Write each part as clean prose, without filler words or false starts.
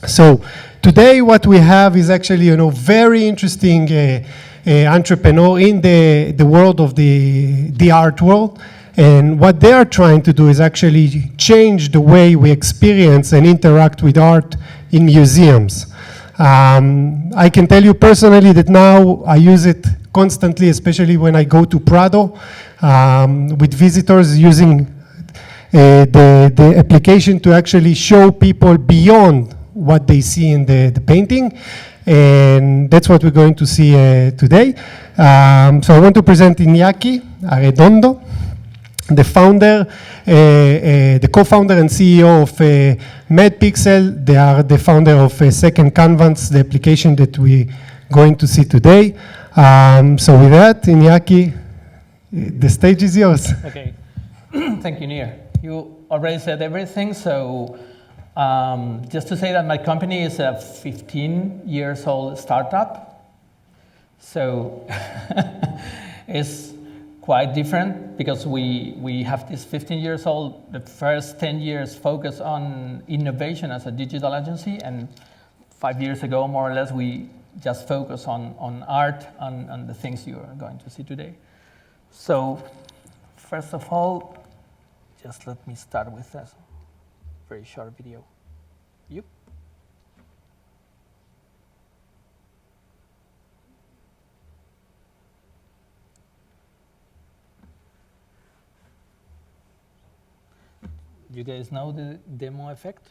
So today what we have is actually, very interesting entrepreneur in the world of the art world. And what they are trying to do is actually change the way we experience and interact with art in museums. I can tell you personally that now I use it constantly, especially when I go to Prado with visitors, using the application to actually show people beyond what they see in the painting. And that's what we're going to see today. So I want to present Iñaki Arredondo, the founder, the co-founder and CEO of MedPixel. They are the founder of Second Canvas, the application that we're going to see today. So with that, Iñaki, the stage is yours. Okay, thank you, Nir. You already said everything, so just to say that my company is a 15 years old startup. So it's quite different because we have this 15 years old, the first 10 years focus on innovation as a digital agency, and 5 years ago, more or less, we just focus on art and the things you are going to see today. So first of all, just let me start with a very short video. Yep. You guys know the demo effect?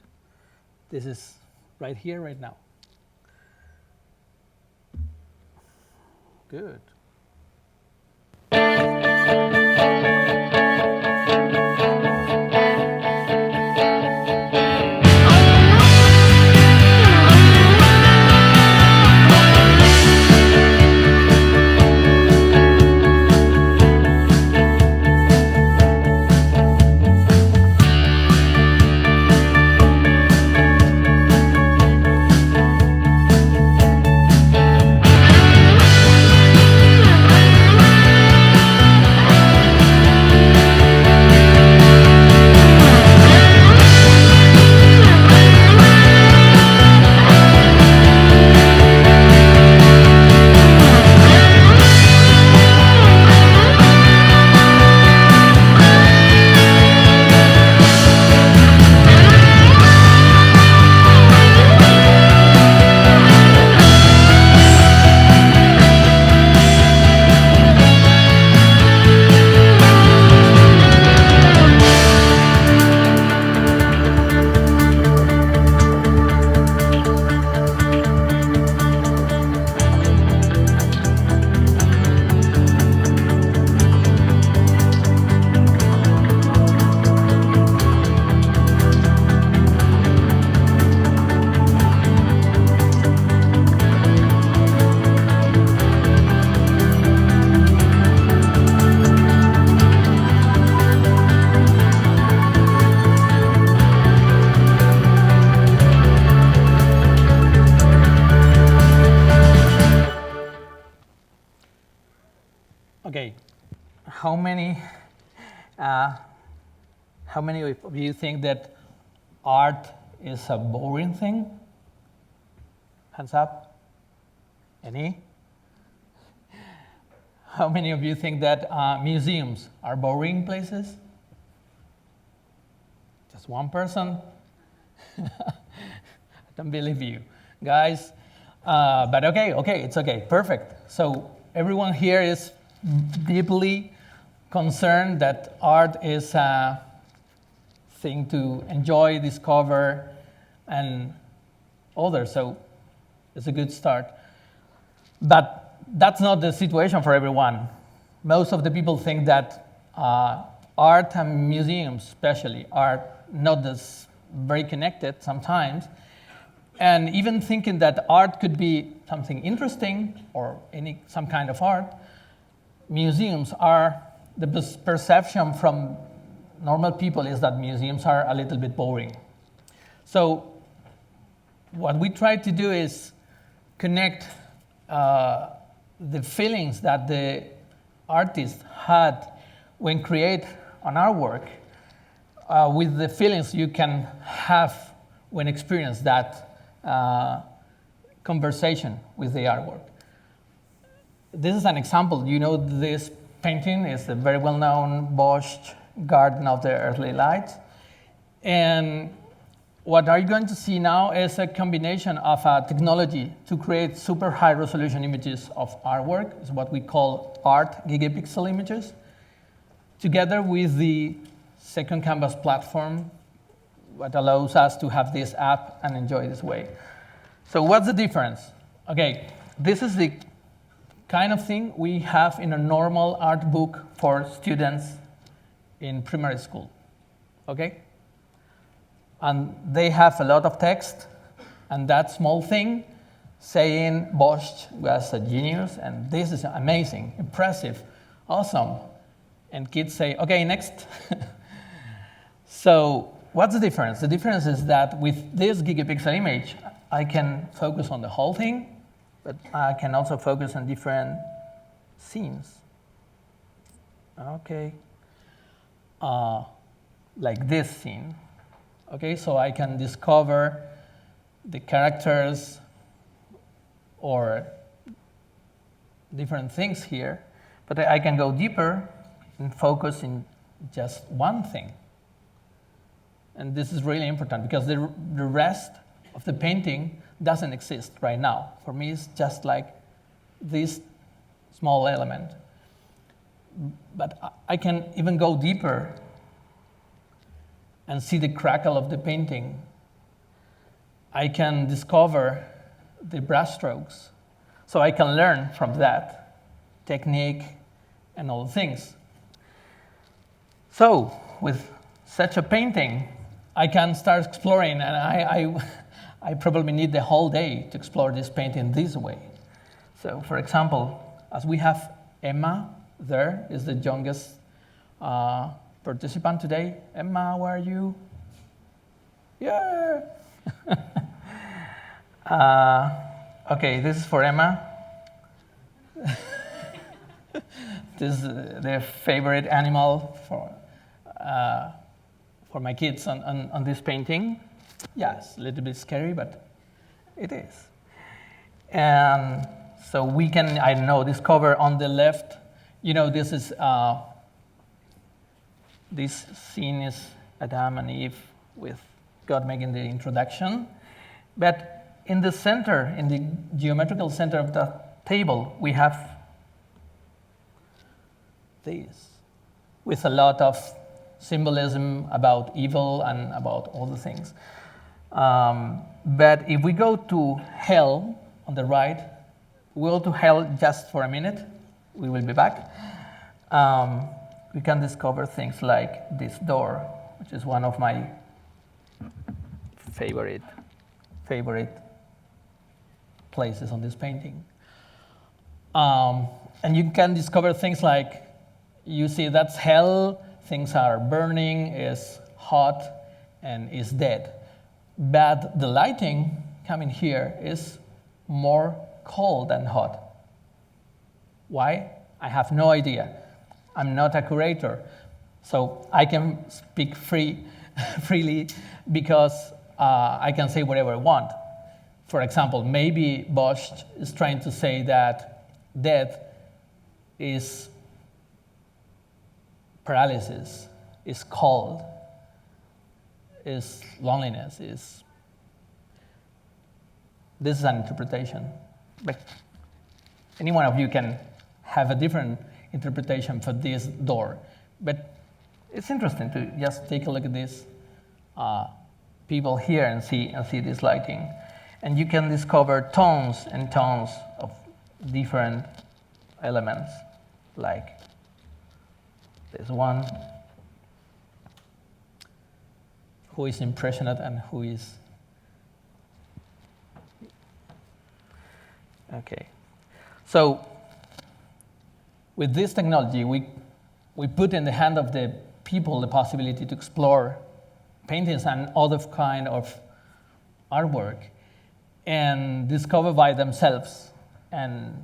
This is right here, right now. Good. Okay, how many of you think that art is a boring thing? Hands up. Any? How many of you think that museums are boring places? Just one person? I don't believe you. Guys, but okay, it's okay, perfect. So everyone here is deeply concerned that art is a thing to enjoy, discover, and others. So it's a good start. But that's not the situation for everyone. Most of the people think that art and museums especially are not as very connected sometimes. And even thinking that art could be something interesting or some kind of art, museums are, the perception from normal people is that museums are a little bit boring. So what we try to do is connect the feelings that the artist had when create an artwork with the feelings you can have when experience that conversation with the artwork. This is an example. You know, this painting is a very well-known Bosch Garden of the Earthly Lights. And what are you going to see now is a combination of technology to create super high resolution images of artwork. It's what we call art gigapixel images, together with the second canvas platform, what allows us to have this app and enjoy this way. So what's the difference? Okay, this is the kind of thing we have in a normal art book for students in primary school, okay? And they have a lot of text, and that small thing saying Bosch was a genius, and this is amazing, impressive, awesome. And kids say, okay, next. So what's the difference? The difference is that with this gigapixel image, I can focus on the whole thing, but I can also focus on different scenes. Okay. Like this scene. Okay, so I can discover the characters or different things here, but I can go deeper and focus in just one thing. And this is really important because the rest of the painting doesn't exist right now. For me, it's just like this small element. But I can even go deeper and see the crackle of the painting. I can discover the brushstrokes. So I can learn from that technique and all things. So with such a painting, I can start exploring, and I probably need the whole day to explore this painting this way. So for example, as we have Emma there, is the youngest participant today. Emma, where are you? Yeah. Okay, this is for Emma. This is their favorite animal for my kids on this painting. Yes, a little bit scary, but it is. And so we can, I don't know, discover on the left, you know, this is, this scene is Adam and Eve with God making the introduction. But in the center, in the geometrical center of the table, we have this, with a lot of symbolism about evil and about all the things. But if we go to hell on the right, we'll go to hell just for a minute. We will be back. We can discover things like this door, which is one of my favorite places on this painting. And you can discover things like, you see that's hell, things are burning, is hot, and is dead. But the lighting coming here is more cold than hot. Why? I have no idea. I'm not a curator, so I can speak freely because I can say whatever I want. For example, maybe Bosch is trying to say that death is paralysis, is cold, is loneliness, is... This is an interpretation. But any one of you can have a different interpretation for this door. But it's interesting to just take a look at this people here and see this lighting. And you can discover tones and tones of different elements, like this one, who is impressionate and who is... Okay. So with this technology, we put in the hand of the people the possibility to explore paintings and other kind of artwork and discover by themselves and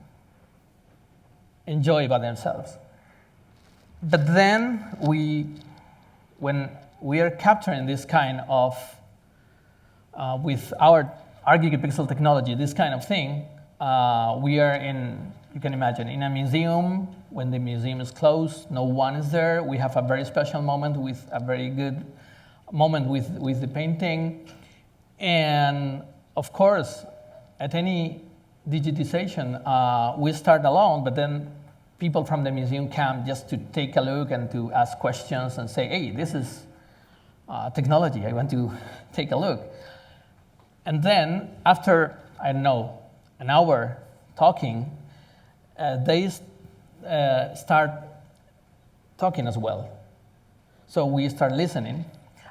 enjoy by themselves. But then when we are capturing this kind of, with our our gigapixel technology, this kind of thing, we are in, you can imagine, in a museum. When the museum is closed, no one is there. We have a very special moment with a very good moment with the painting. And of course, at any digitization, we start alone, but then people from the museum come just to take a look and to ask questions and say, hey, this is technology, I want to take a look. And then after, I don't know, an hour talking, they start talking as well. So we start listening,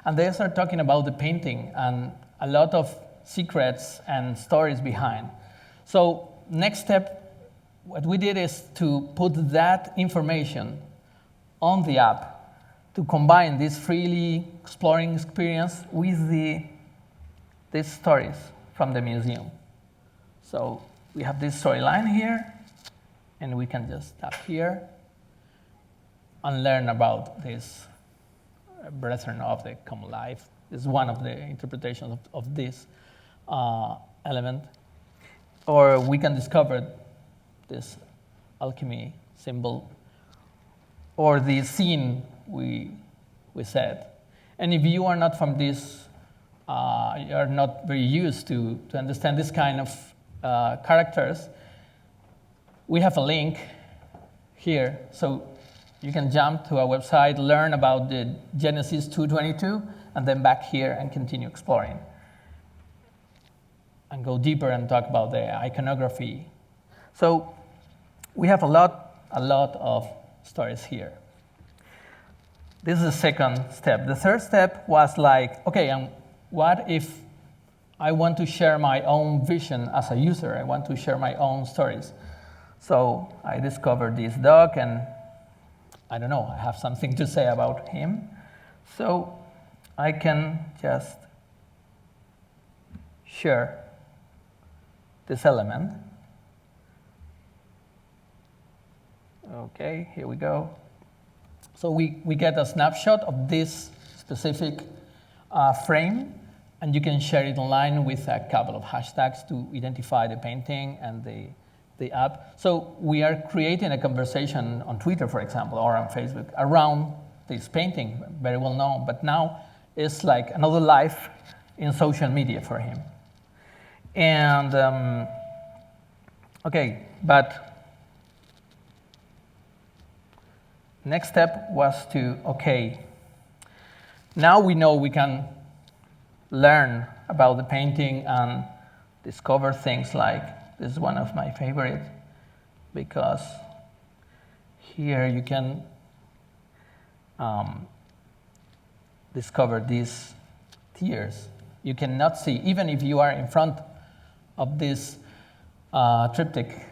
and they start talking about the painting and a lot of secrets and stories behind. So next step, what we did is to put that information on the app to combine this freely exploring experience with these stories from the museum. So we have this storyline here, and we can just tap here and learn about this brethren of the common life. This is one of the interpretations of this element. Or we can discover this alchemy symbol, or the scene we said. And if you are not from this, you are not very used to understand this kind of characters, we have a link here. So you can jump to our website, learn about the Genesis 2:22, and then back here and continue exploring. And go deeper and talk about the iconography. So we have a lot of stories here. This is the second step. The third step was like, okay, what if I want to share my own vision as a user? I want to share my own stories. So I discovered this dog, and I don't know, I have something to say about him. So I can just share this element. Okay, here we go. So we get a snapshot of this specific frame, and you can share it online with a couple of hashtags to identify the painting and the app. So we are creating a conversation on Twitter, for example, or on Facebook around this painting, very well known, but now it's like another life in social media for him. And okay, but next step was to, okay, now we know we can learn about the painting and discover things like, this is one of my favorite, because here you can discover these tears. You cannot see, even if you are in front of this triptych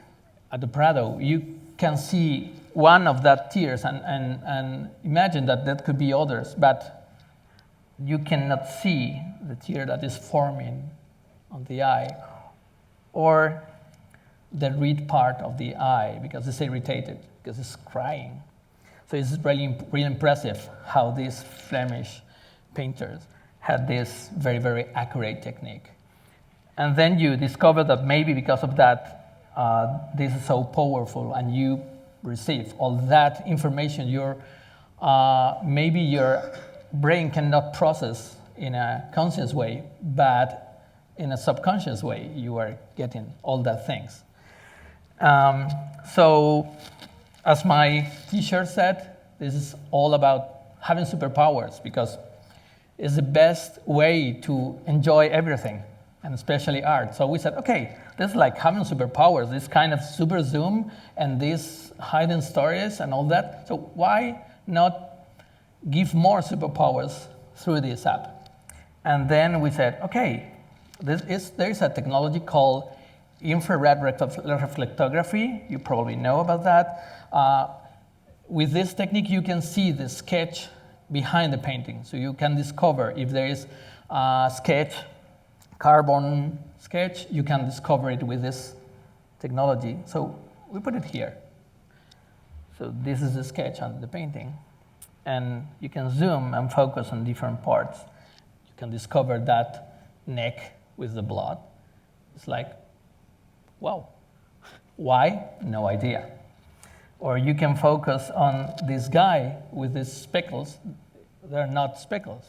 at the Prado, you can see one of that tears and imagine that could be others, but you cannot see the tear that is forming on the eye, or the red part of the eye, because it's irritated, because it's crying. So it's really, really impressive how these Flemish painters had this very, very accurate technique. And then you discover that maybe because of that, this is so powerful, and you receive all that information maybe your brain cannot process in a conscious way, but in a subconscious way, you are getting all that things. So as my t-shirt said, this is all about having superpowers, because it's the best way to enjoy everything, and especially art. So we said, okay, this is like having superpowers, this kind of super zoom and these hidden stories and all that. So why not give more superpowers through this app? And then we said, okay, there is a technology called infrared reflectography. You probably know about that. With this technique, you can see the sketch behind the painting. So you can discover if there is a sketch, carbon sketch, you can discover it with this technology. So we put it here. So this is the sketch on the painting. And you can zoom and focus on different parts. You can discover that neck with the blood. It's like, wow. Why? No idea. Or you can focus on this guy with these speckles. They're not speckles.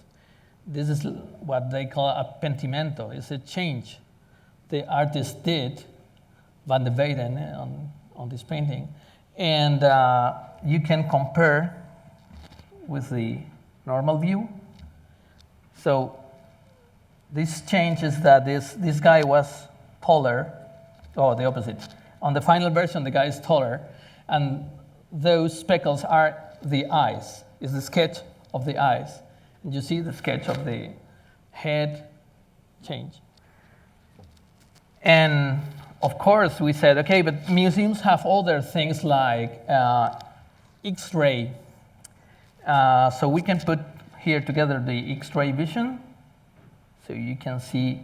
This is what they call a pentimento. It's a change the artist did, Van de Weyden, on this painting. And you can compare with the normal view. So this change is that this guy was taller, or the opposite. On the final version, the guy is taller, and those speckles are the eyes. It's the sketch of the eyes. And you see the sketch of the head change. And of course, we said, okay, but museums have other things like X-ray. So we can put here together the X-ray vision. So you can see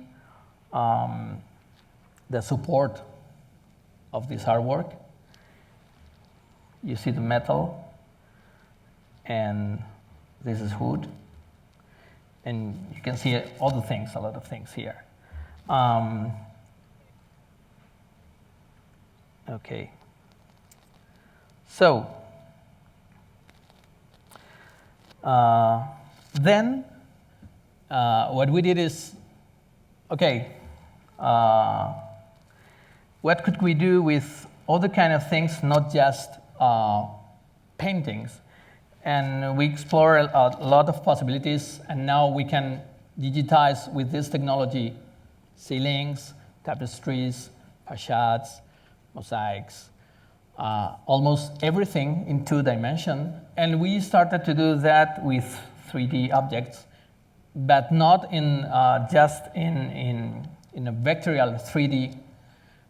the support of this artwork. You see the metal, and this is wood. And you can see other things, a lot of things here. Okay. So, then what we did is, okay, what could we do with other kind of things, not just paintings? And we explore a lot of possibilities, and now we can digitize with this technology ceilings, tapestries, facades, mosaics, almost everything in 2D. And we started to do that with 3D objects, but not in just in a vectorial 3D,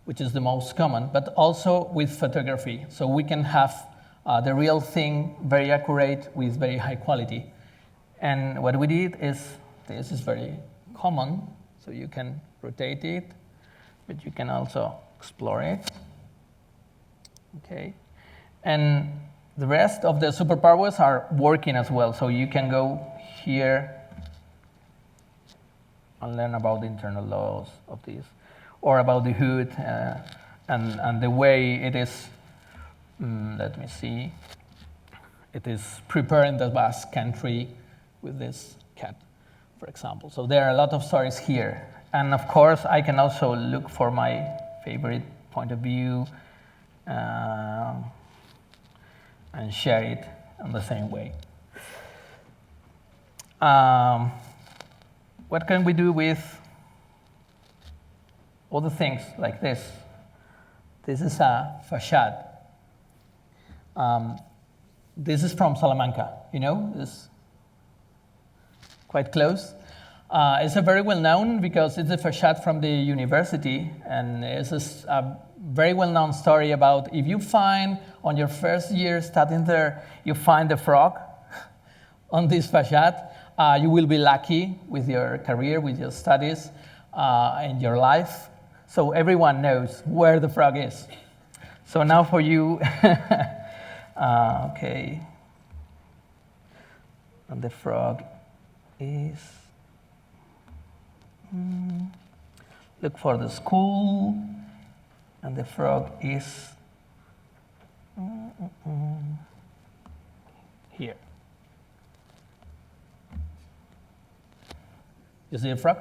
which is the most common, but also with photography. So we can have the real thing very accurate with very high quality. And what we did is, this is very common, so you can rotate it, but you can also explore it. Okay. And the rest of the superpowers are working as well. So you can go here and learn about the internal laws of this, or about the hood and the way it is, let me see, it is preparing the Basque Country with this cat, for example. So there are a lot of stories here. And of course, I can also look for my favorite point of view and share it in the same way. What can we do with other things like this? This is a facade. This is from Salamanca, you know, it's quite close. It's a very well known because it's a facade from the university, and it's a very well known story about if you find on your first year studying there, you find the frog on this facade, you will be lucky with your career, with your studies, and your life. So everyone knows where the frog is. So now for you, okay, and the frog is, look for the school, and the frog is here. You see the frog?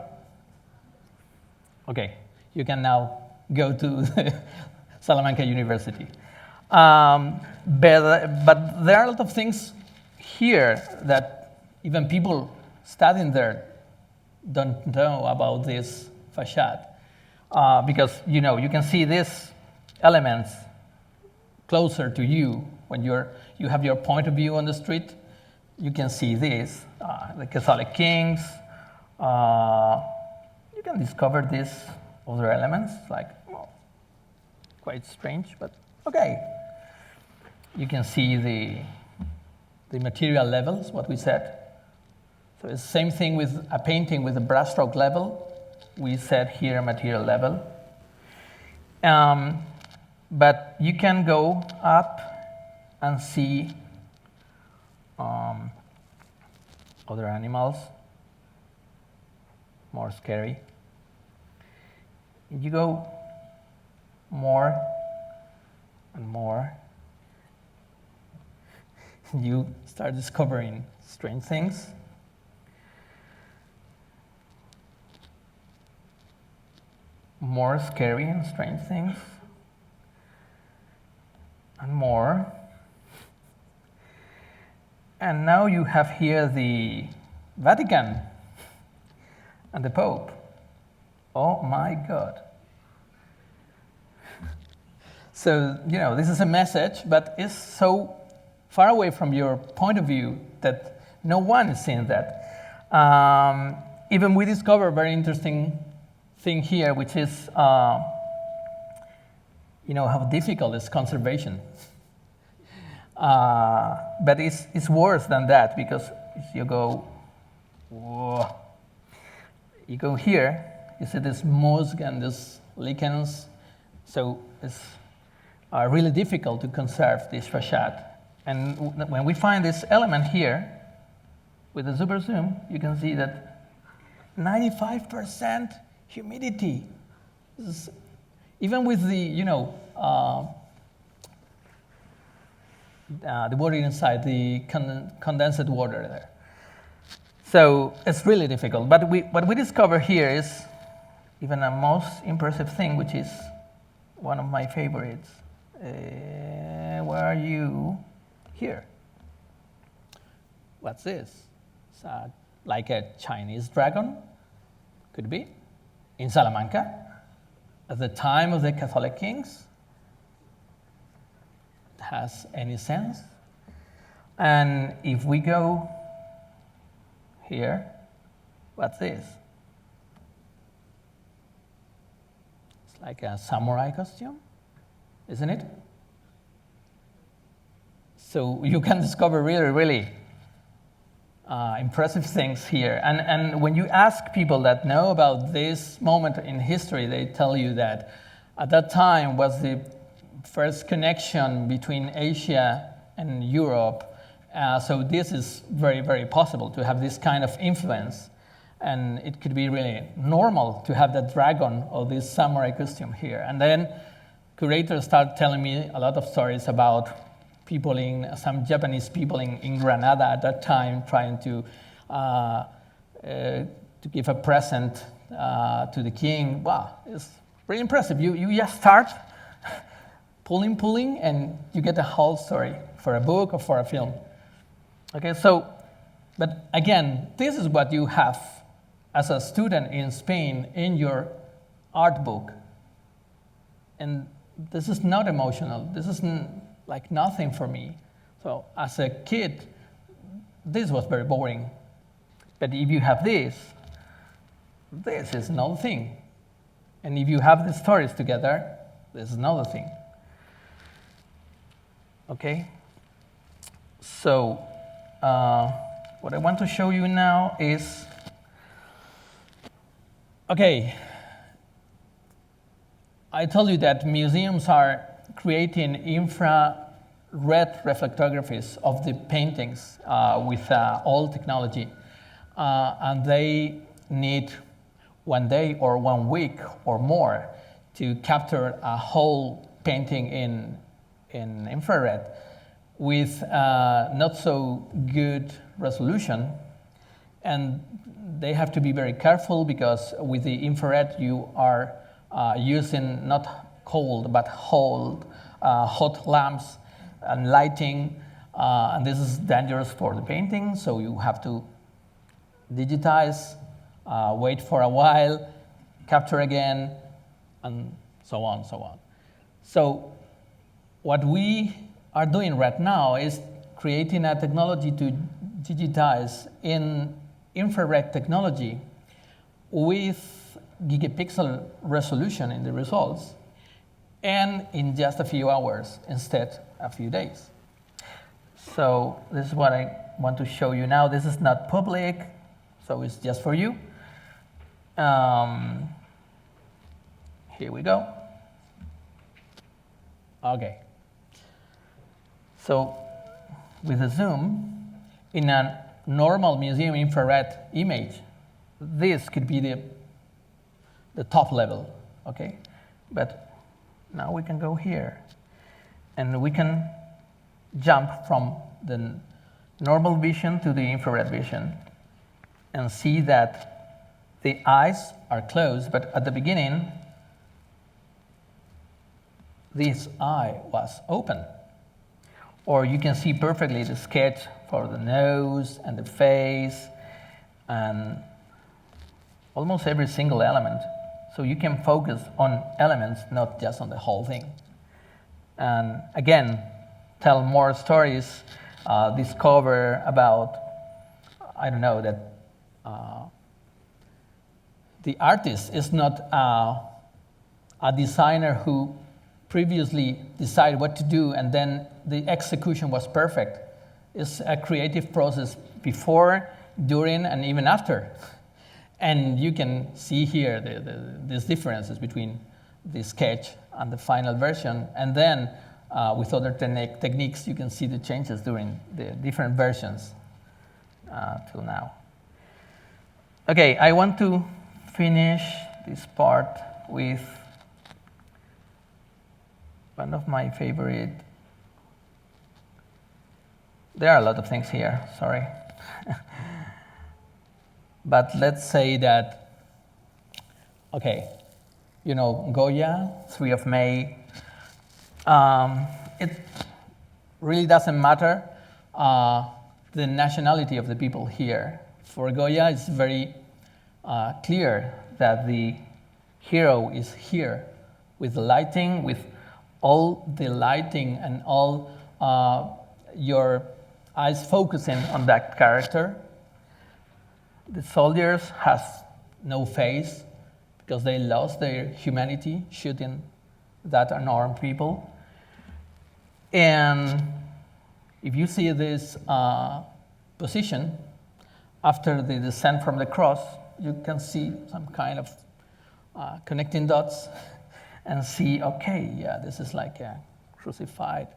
Okay, you can now go to Salamanca University. But there are a lot of things here that even people studying there don't know about this facade. Because you can see these elements closer to you when you have your point of view on the street. You can see this, the Catholic kings. You can discover these other elements, like, well, quite strange, but okay. You can see the material levels, what we said. So it's the same thing with a painting with a brushstroke level. We said here material level. But you can go up and see other animals, more scary. You go more and more. You start discovering strange things. More scary and strange things. And more. And now you have here the Vatican and the Pope. Oh my God. So, this is a message, but it's so far away from your point of view that no one is seeing that. Even we discover a very interesting thing here, which is, how difficult is conservation. But it's worse than that, because if you go here, you see this mosque and these lichens, so it's really difficult to conserve this facade. And when we find this element here, with the super zoom, you can see that 95% humidity. Even with the, the water inside, the condensed water there. So it's really difficult. But what we discover here is even a most impressive thing, which is one of my favorites. Where are you? Here. What's this? It's like a Chinese dragon, could be, in Salamanca, at the time of the Catholic kings. It has any sense? And if we go here, what's this? It's like a samurai costume, isn't it? So you can discover really, really impressive things here. And when you ask people that know about this moment in history, they tell you that at that time was the first connection between Asia and Europe. So this is very, very possible to have this kind of influence. And it could be really normal to have that dragon or this samurai costume here. And then curators start telling me a lot of stories about people some Japanese people in Granada at that time trying to give a present to the king. Wow, it's really impressive. You just start pulling, and you get a whole story for a book or for a film. Okay, so, but again, this is what you have as a student in Spain in your art book. And this is not emotional. This is like nothing for me. So as a kid, this was very boring. But if you have this is another thing. And if you have the stories together, this is another thing. Okay? So what I want to show you now is, okay, I told you that museums are creating infrared reflectographies of the paintings with old technology. And they need 1 day or 1 week or more to capture a whole painting in infrared with not so good resolution. And they have to be very careful, because with the infrared you are using not cold but hot lamps and lighting, and this is dangerous for the painting, so you have to digitize, wait for a while, capture again, and so on, so on. So what we are doing right now is creating a technology to digitize in infrared technology with gigapixel resolution in the results, and in just a few hours instead a few days. So this is what I want to show you now. This is not public, so it's just for you. Here we go. Okay. So with a zoom, in a normal museum infrared image, this could be the top level. okay? But now we can go here, and we can jump from the normal vision to the infrared vision and see that the eyes are closed, but at the beginning, this eye was open. Or you can see perfectly the sketch for the nose and the face and almost every single element. So you can focus on elements, not just on the whole thing. And again, tell more stories, discover about, I don't know, that the artist is not a designer who previously decided what to do and then the execution was perfect. It's a creative process before, during, and even after. And you can see here these differences between the sketch and the final version. And then with other techniques, you can see the changes during the different versions till now. Okay, I want to finish this part with one of my favorite. There are a lot of things here, sorry. But let's say that, okay, you know, Goya, 3 of May, it really doesn't matter the nationality of the people here. For Goya, it's very clear that the hero is here with the lighting, with all the lighting and all your eyes focusing on that character. The soldiers has no face because they lost their humanity shooting that unarmed people. And if you see this position after the descent from the cross, you can see some kind of connecting dots and see, okay, yeah, this is like a crucified.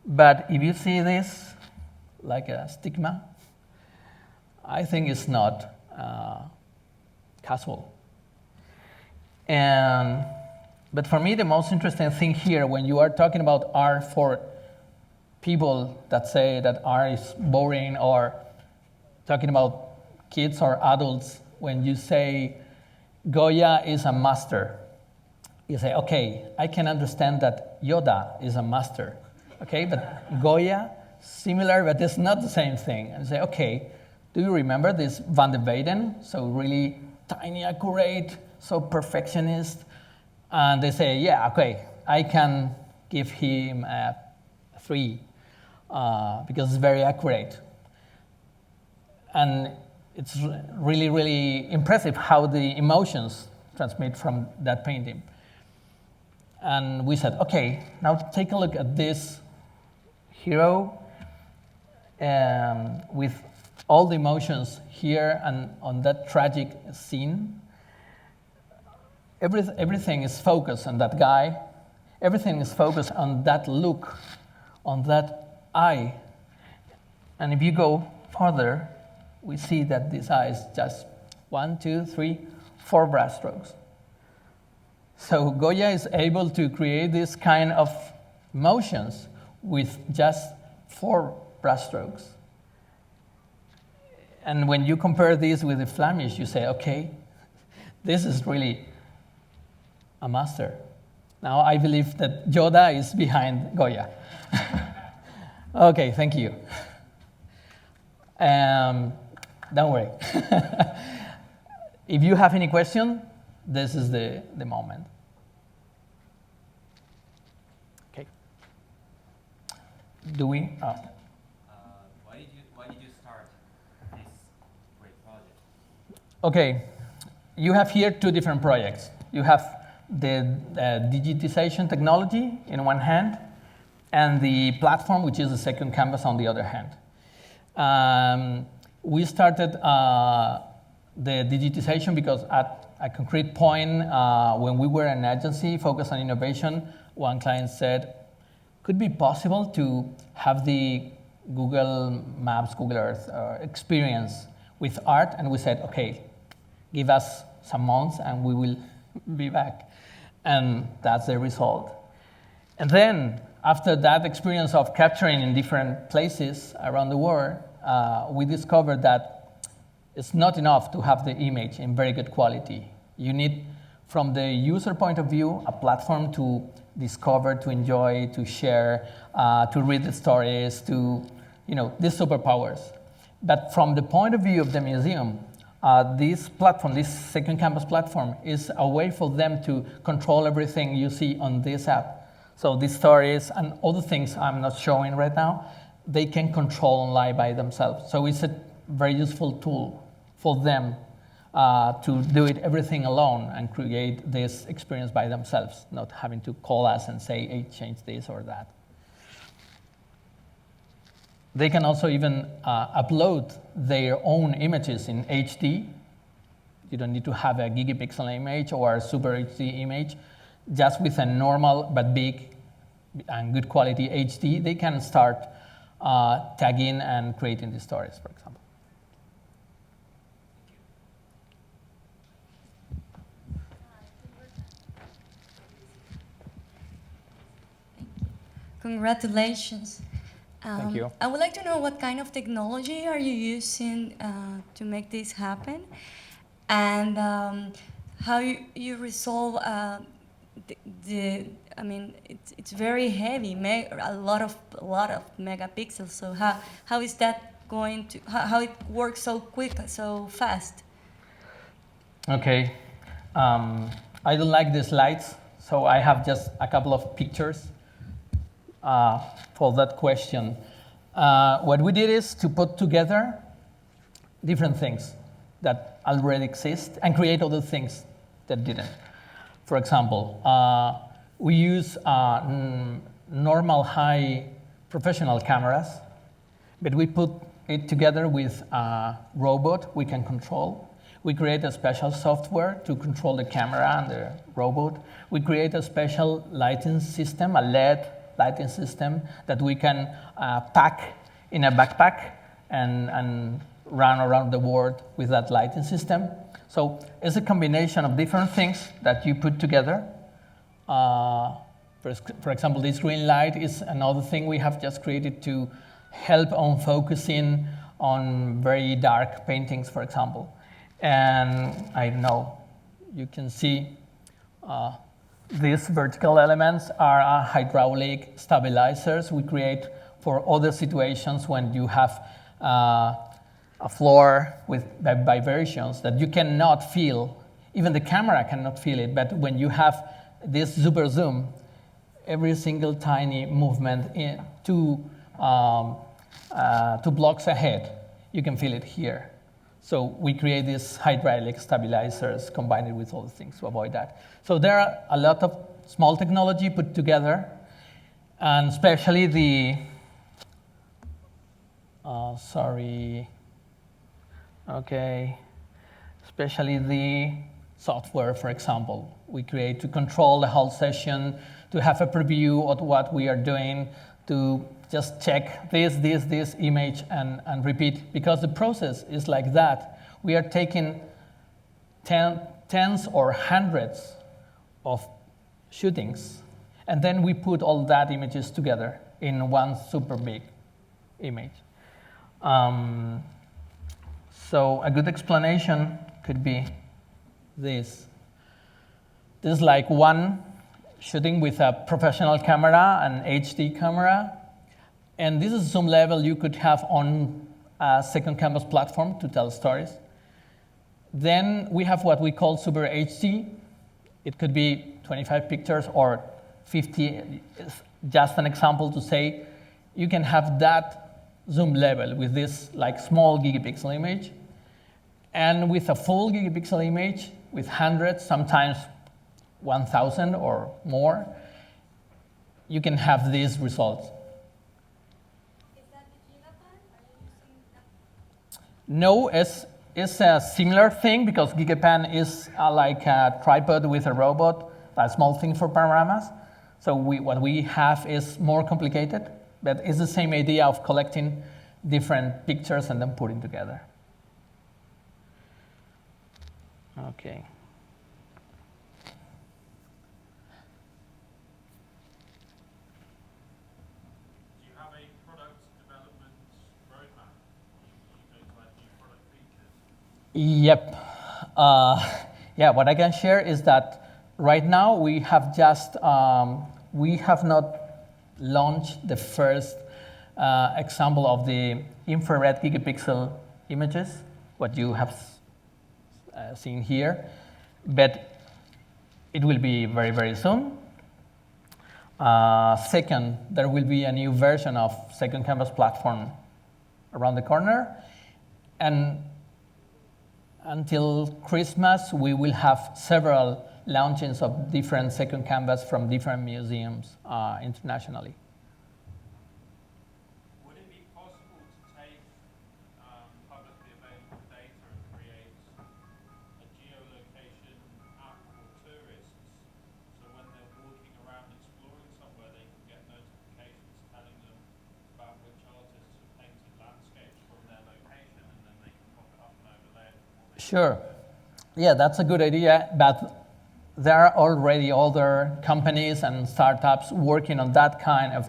But if you see this like a stigma, I think it's not casual. But for me, the most interesting thing here, when you are talking about art for people that say that art is boring, or talking about kids or adults, when you say Goya is a master, you say, okay, I can understand that Yoda is a master, okay? But Goya, similar, but it's not the same thing. And you say, okay, do you remember this Van de Weyden? So really tiny, accurate, so perfectionist. And they say, yeah, okay, I can give him a 3 because it's very accurate. And it's really, really impressive how the emotions transmit from that painting. And we said, okay, now take a look at this hero with all the emotions here and on that tragic scene. Everything is focused on that guy. Everything is focused on that look, on that eye. And if you go further, we see that this eye is just 1, 2, 3, 4 brushstrokes. So Goya is able to create this kind of motions with just 4 brushstrokes. And when you compare this with the Flemish, you say, okay, this is really a master. Now I believe that Yoda is behind Goya. Okay, thank you. Don't worry. If you have any question, this is the moment. Okay. Do we? Why did you start this great project? Okay, you have here 2 different projects. You have the digitization technology in one hand, and the platform, which is the second canvas, on the other hand. We started the digitization because at a concrete point, when we were an agency focused on innovation, one client said, could it be possible to have the Google Maps, Google Earth experience with art? And we said, okay, give us some months and we will be back. And that's the result. And then, after that experience of capturing in different places around the world, we discovered that it's not enough to have the image in very good quality. You need, from the user point of view, a platform to discover, to enjoy, to share, to read the stories, to, these superpowers. But from the point of view of the museum, this platform, this Second Campus platform, is a way for them to control everything you see on this app. So these stories and other things I'm not showing right now, they can control online by themselves. So it's a very useful tool for them to do it everything alone and create this experience by themselves, not having to call us and say, hey, change this or that. They can also even upload their own images in HD. You don't need to have a gigapixel image or a super HD image. Just with a normal but big and good quality HD, they can start tagging and creating the stories, for example. Congratulations. Thank you. I would like to know what kind of technology are you using to make this happen, and how you resolve I mean, it's very heavy, a lot of megapixels. So how is that going to, how it works so quick, so fast? Okay. I don't like the slides, so I have just a couple of pictures for that question. What we did is to put together different things that already exist and create other things that didn't. For example, we use normal high professional cameras, but we put it together with a robot we can control. We create a special software to control the camera and the robot. We create a special lighting system, a LED lighting system that we can pack in a backpack and run around the world with that lighting system. So it's a combination of different things that you put together. For example, this green light is another thing we have just created to help on focusing on very dark paintings, for example. And I don't know, you can see these vertical elements are hydraulic stabilizers we create for other situations when you have a floor with vibrations that you cannot feel. Even the camera cannot feel it, but when you have this super zoom, every single tiny movement in two blocks ahead, you can feel it here. So we create these hydraulic stabilizers combined with all the things to avoid that. So there are a lot of small technology put together, and especially the, especially the software, for example, we create to control the whole session, to have a preview of what we are doing, to just check this image and repeat, because the process is like that. We are taking tens or hundreds of shootings, and then we put all that images together in one super big image. So a good explanation could be this. This is like one shooting with a professional camera, an HD camera, and this is zoom level you could have on a Second Campus platform to tell stories. Then we have what we call Super HD. It could be 25 pictures or 50. Just an example to say you can have that zoom level with this like small gigapixel image, and with a full gigapixel image with hundreds, sometimes 1,000 or more, you can have these results. No, it's a similar thing because GigaPan is like a tripod with a robot, a small thing for panoramas. So what we have is more complicated, but it's the same idea of collecting different pictures and then putting together. Okay. Yep. Yeah, what I can share is that right now we have we have not launched the first example of the infrared gigapixel images, what you have seen here, but it will be very, very soon. Second, there will be a new version of Second Canvas platform around the corner. And until Christmas, we will have several launchings of different Second Canvas from different museums internationally. Would it be possible to take publicly available data and create a geolocation app for tourists, so when they're walking around exploring somewhere, they can get notifications telling them about which artists have painted landscapes from their location, and then they can pop it up and overlay it? Sure. Yeah, that's a good idea, but there are already other companies and startups working on that kind of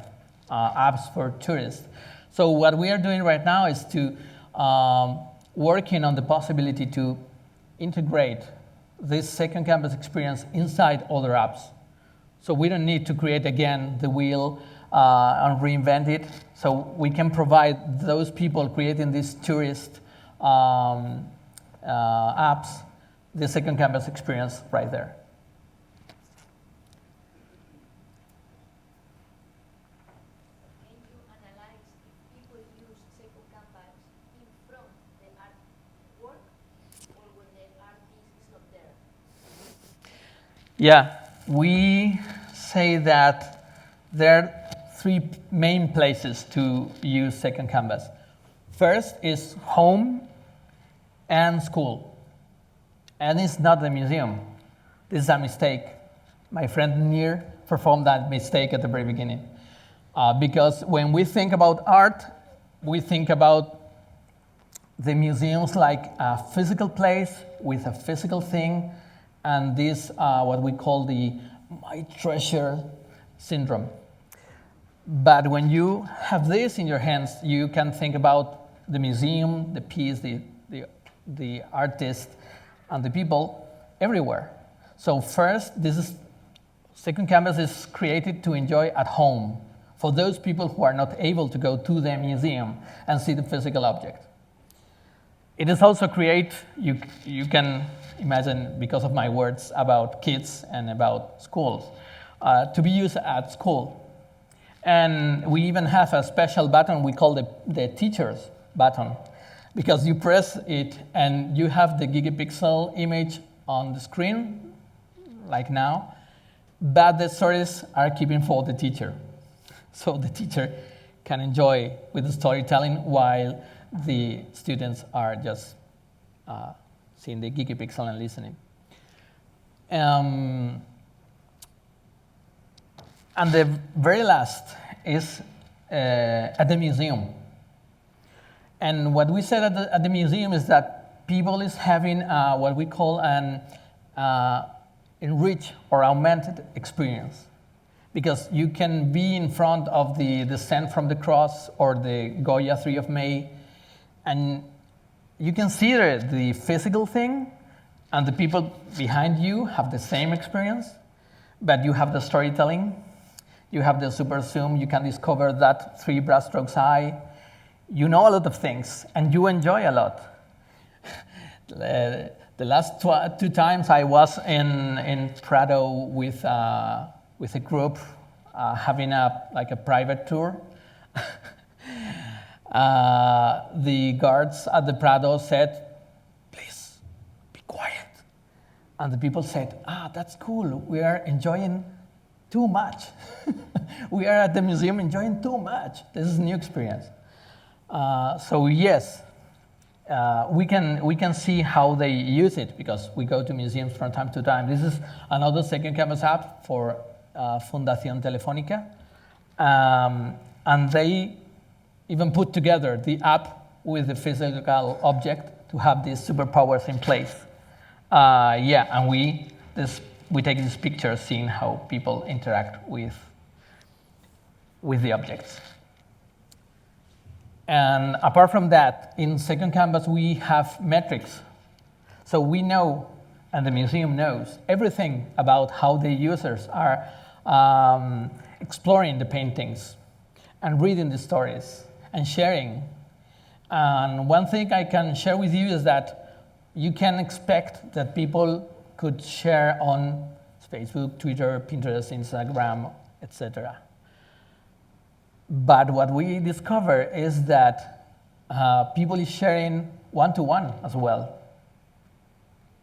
apps for tourists. So what we are doing right now is to working on the possibility to integrate this Second Canvas experience inside other apps. So we don't need to create again the wheel and reinvent it. So we can provide those people creating these tourist apps the Second Canvas experience right there. Can you analyze if people use Second Canvas in front of the artwork or when the artist is not there? Yeah, we say that there are three main places to use Second Canvas. First is home and school. And it's not the museum. This is a mistake. My friend Nir performed that mistake at the very beginning. Because when we think about art, we think about the museums like a physical place with a physical thing, and this, what we call the my treasure syndrome. But when you have this in your hands, you can think about the museum, the piece, the artist, and the people everywhere. So first, Second Canvas is created to enjoy at home for those people who are not able to go to the museum and see the physical object. It is also you can imagine, because of my words about kids and about schools, to be used at school. And we even have a special button we call the teacher's button, because you press it and you have the gigapixel image on the screen, like now, but the stories are keeping for the teacher. So the teacher can enjoy with the storytelling while the students are just seeing the gigapixel and listening. And the very last is at the museum. And what we said at the museum is that people is having what we call an enriched or augmented experience. Because you can be in front of the Descent from the Cross or the Goya 3 of May, and you can see the physical thing, and the people behind you have the same experience, but you have the storytelling, you have the super zoom, you can discover that 3 brushstrokes eye, you know a lot of things, and you enjoy a lot. The last 2 times I was in Prado with a group having a private tour. The guards at the Prado said, "Please, be quiet." And the people said, "That's cool, we are enjoying too much." We are at the museum enjoying too much. This is a new experience. So yes, we can see how they use it, because we go to museums from time to time. This is another Second Canvas app for Fundación Telefónica. And they even put together the app with the physical object to have these superpowers in place. And we take these pictures seeing how people interact with the objects. And apart from that, in Second Canvas, we have metrics So we know, and the museum knows, everything about how the users are exploring the paintings and reading the stories and sharing. And one thing I can share with you is that you can expect that people could share on Facebook, Twitter, Pinterest, Instagram, etc. But what we discover is that people is sharing one-to-one as well.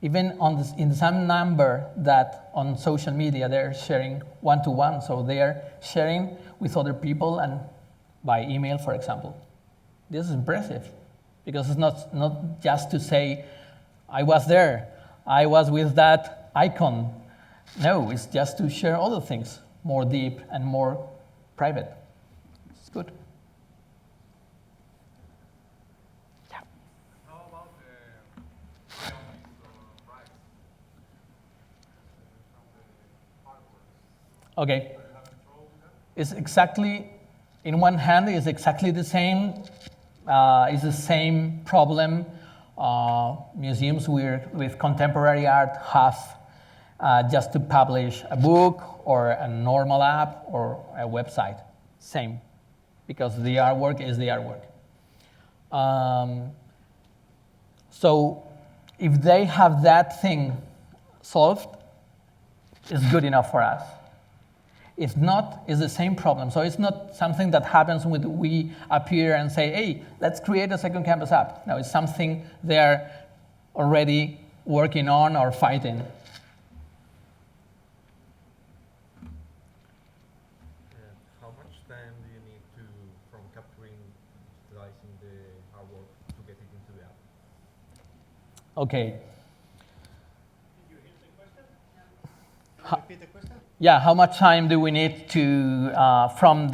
Even in the same number that on social media, they're sharing one-to-one. So they're sharing with other people and by email, for example. This is impressive because it's not just to say, I was there, I was with that icon. No, it's just to share other things, more deep and more private. It's good. Yeah. How about the rights from the artworks? Okay. Do you have control with that? It's exactly, in one hand, it's exactly the same. It's the same problem museums with contemporary art have just to publish a book or a normal app or a website. Same, because the artwork is the artwork. So if they have that thing solved, it's good enough for us. If not, it's the same problem. So it's not something that happens when we appear and say, hey, let's create a second Canvas app. No, it's something they're already working on or fighting. How much time do you need from capturing, digitalizing the artwork to get it into the app? Okay. Did you hear the question? Repeat the question? Yeah, how much time do we need to, from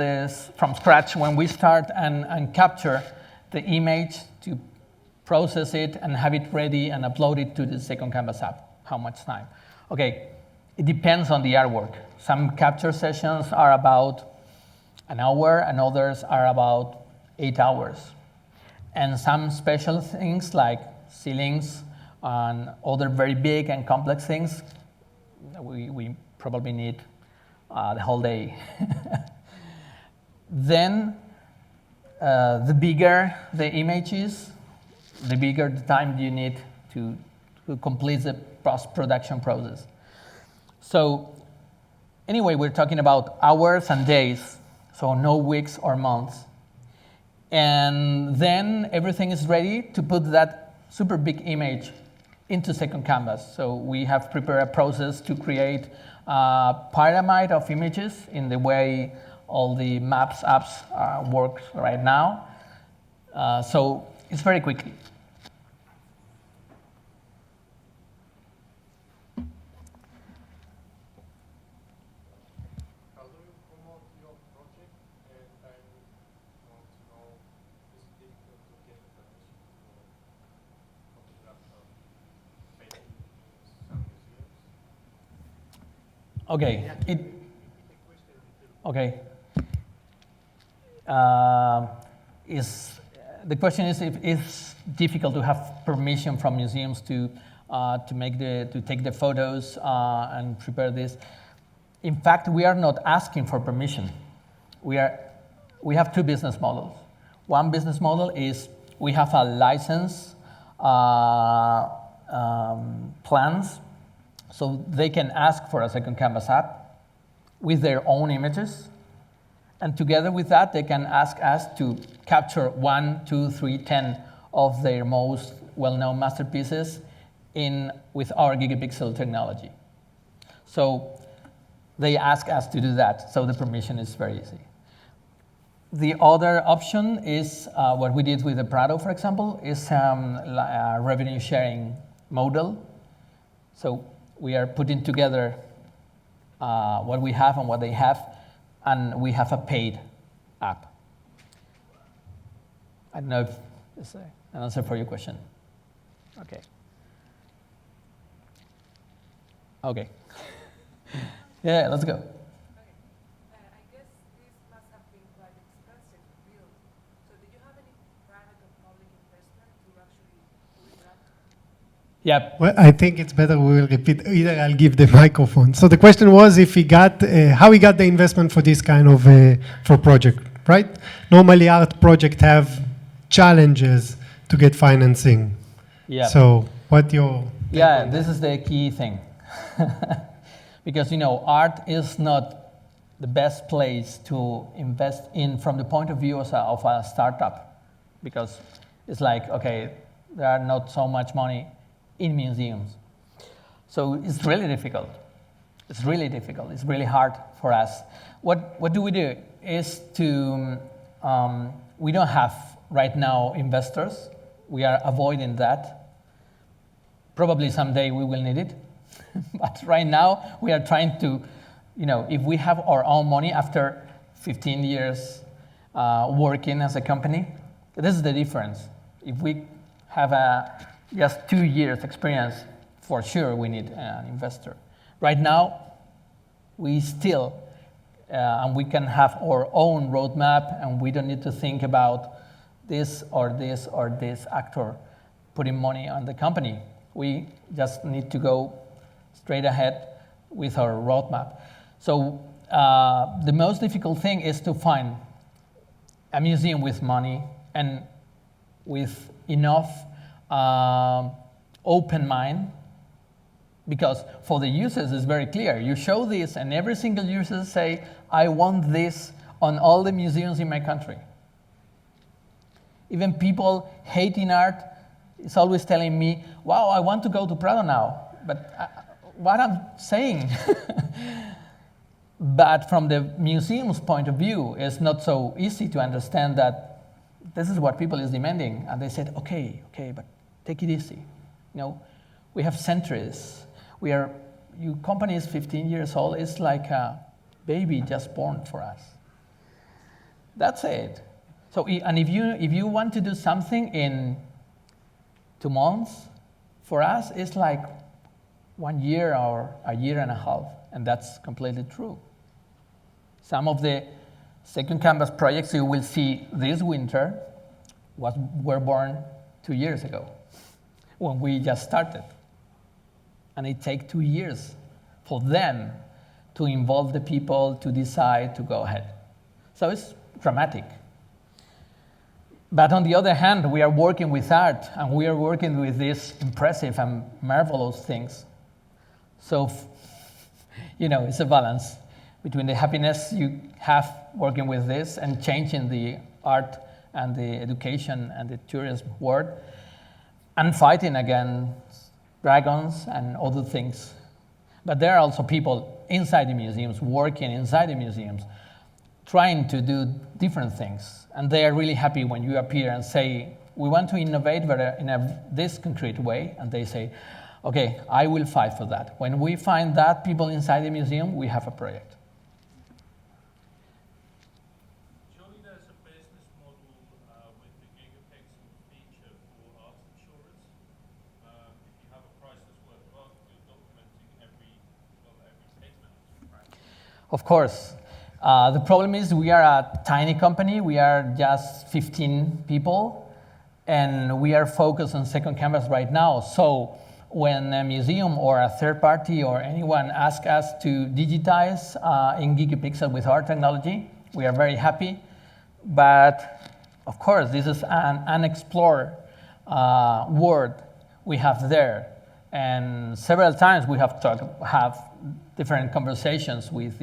scratch when we start and capture the image to process it and have it ready and upload it to the second Canvas app? How much time? Okay, it depends on the artwork. Some capture sessions are about an hour and others are about 8 hours. And some special things like ceilings and other very big and complex things, we probably need the whole day. Then the bigger the image is, the bigger the time you need to complete the post-production process. So anyway, we're talking about hours and days, so no weeks or months. And then everything is ready to put that super big image into second Canvas. So we have prepared a process to create a pyramid of images in the way all the maps apps work right now. So it's very quickly. How do you promote your project? And I want to know, is it difficult to get permission for photographs of painting in some museums? Okay. Okay. The question is if it's difficult to have permission from museums to take the photos and prepare this. In fact, we are not asking for permission. We have two business models. One business model is we have a license plans, so they can ask for a second Canvas app with their own images. And together with that, they can ask us to capture 1, 2, 3, 10 of their most well-known masterpieces with our gigapixel technology. So they ask us to do that, so the permission is very easy. The other option is what we did with the Prado, for example, is a revenue sharing model. So we are putting together what we have and what they have, and we have a paid app. I don't know if it's an answer for your question. Okay. Okay. Yeah, let's go. I guess this must have been quite expensive to build. So did you have any private or public investment to actually do it up? Yep. Well, I think it's better we will repeat. Either I'll give the microphone. So the question was if he got, how he got the investment for this kind of for project, right? Normally, art projects have challenges to get financing. Yeah. So what your Yeah, this is the key thing. Because, art is not the best place to invest in from the point of view of a startup. Because it's like, okay, there are not so much money in museums. So it's really difficult. It's really difficult. It's really hard for us. What do we do is to, we don't have right now investors. We are avoiding that. Probably someday we will need it. But right now we are trying to, if we have our own money after 15 years working as a company, this is the difference. If we have just 2 years experience, for sure we need an investor. Right now, we still, and we can have our own roadmap, and we don't need to think about this or this or this actor putting money on the company. We just need to go straight ahead with our roadmap. So the most difficult thing is to find a museum with money and with enough open mind, because for the users it's very clear. You show this and every single user say, I want this on all the museums in my country. Even people hating art is always telling me, wow, I want to go to Prado now. But what I'm saying, but from the museum's point of view, it's not so easy to understand that this is what people is demanding. And they said, okay, but take it easy. We have centuries. Your company is 15 years old. It's like a baby just born for us. That's it. So, and if you want to do something in 2 months, for us, it's like 1 year or a year and a half, and that's completely true. Some of the second canvas projects you will see this winter were born 2 years ago, when we just started. And it takes 2 years for them to involve the people to decide to go ahead. So it's dramatic. But on the other hand, we are working with art, and we are working with these impressive and marvelous things. So, it's a balance between the happiness you have working with this and changing the art and the education and the tourism world, and fighting against dragons and other things. But there are also people inside the museums, working inside the museums, trying to do different things. And they are really happy when you appear and say, we want to innovate, but in this concrete way. And they say, okay, I will fight for that. When we find that people inside the museum, we have a project. Surely there's a business model with the gigapixel feature for art insurers. If you have a priceless work of art, you're documenting every payment, right? Of course. The problem is we are a tiny company. We are just 15 people, and we are focused on second canvas right now. So when a museum or a third party or anyone asks us to digitize in gigapixel with our technology, we are very happy. But of course, this is an unexplored world we have there. And several times we have different conversations with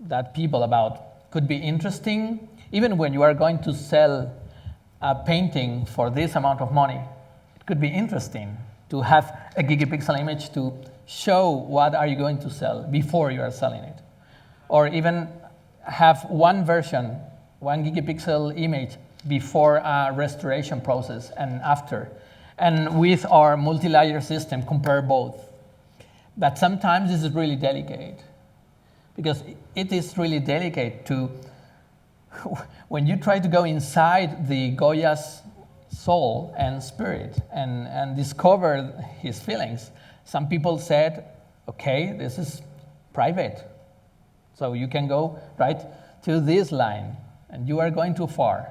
that people about could be interesting. Even when you are going to sell a painting for this amount of money, it could be interesting to have a gigapixel image to show what are you going to sell before you are selling it. Or even have one version, 1 gigapixel image before a restoration process and after. And with our multi-layer system, compare both. But sometimes this is really delicate, because it is really delicate to, when you try to go inside the Goya's soul and spirit and discover his feelings, some people said, okay, this is private. So you can go right to this line, and you are going too far.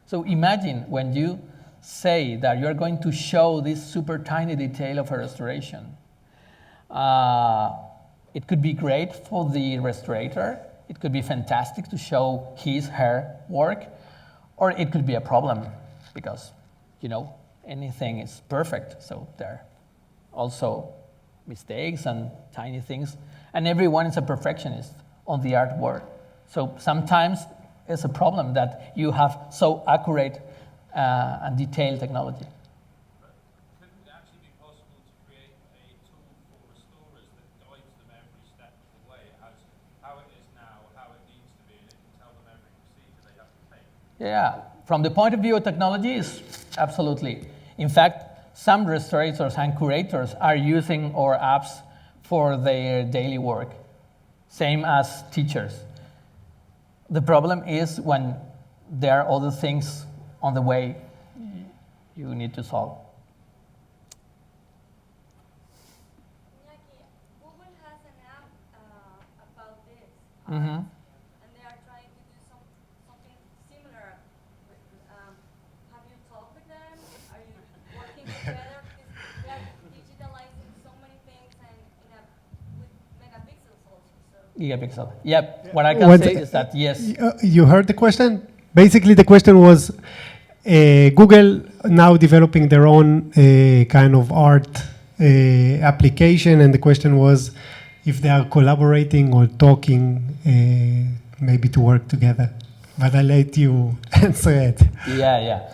So imagine when you say that you're going to show this super tiny detail of a restoration, it could be great for the restorator. It could be fantastic to show his, her work, or it could be a problem because, you know, anything is perfect. So there are also mistakes and tiny things, and everyone is a perfectionist on the artwork. So sometimes it's a problem that you have so accurate and detailed technology. Couldn't it actually be possible to create a tool for restorers that guides them every step of the way as how it is now, how it needs to be, and it can tell them every procedure they have to take? Yeah, from the point of view of technology, is absolutely. In fact, some restorators and curators are using our apps for their daily work, same as teachers. The problem is when there are other things on the way you need to solve. Iñaki, Google has an app about this, Mm-hmm. and they are trying to do something similar. Have you talked with them? Are you working together? Because they are digitalizing so many things and with megapixels also. So. Gigapixel. Yep. What I can What- say is that yes. You heard the question? Basically, the question was Google now developing their own kind of art application, and the question was if they are collaborating or talking, maybe to work together. But I'll let you answer it. Yeah.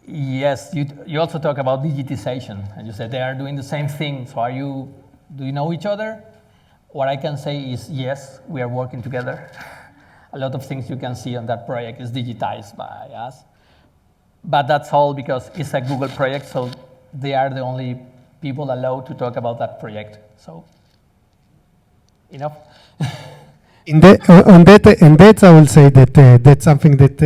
Yes, you also talk about digitization, and you said they are doing the same thing. So do you know each other? What I can say is yes, we are working together. A lot of things you can see on that project is digitized by us. But that's all because it's a Google project, so they are the only people allowed to talk about that project. So, enough. On that, I will say that that's something that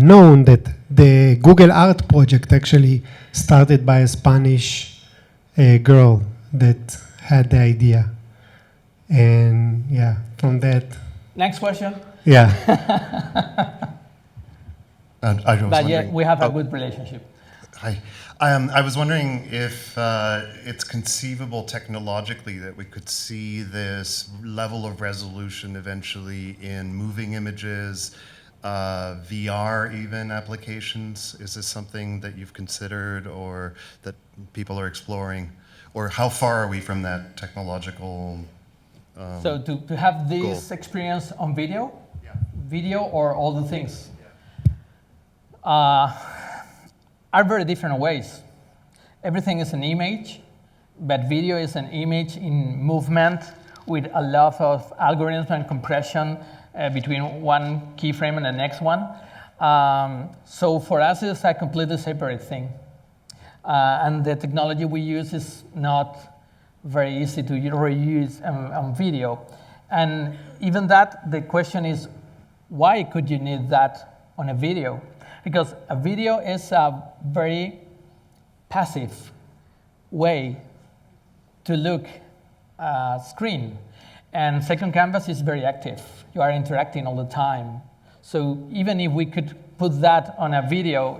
known that the Google Art project actually started by a Spanish girl that had the idea, and yeah, from that, Next question. yeah. I was But wondering, yeah, we have a good relationship. Hi. I was wondering if it's conceivable technologically that we could see this level of resolution eventually in moving images, VR even applications. Is this something that you've considered or that people are exploring? Or how far are we from that technological So to have this goal. experience on video, Yeah. video or all the things, are very different ways. Everything is an image, but video is an image in movement with a lot of algorithms and compression between one keyframe and the next one. So for us, it's a completely separate thing. And the technology we use is not very easy to reuse on video. And even that, the question is, why could you need that on a video? Because a video is a very passive way to look at a screen. And Second Canvas is very active. You are interacting all the time. So even if we could put that on a video,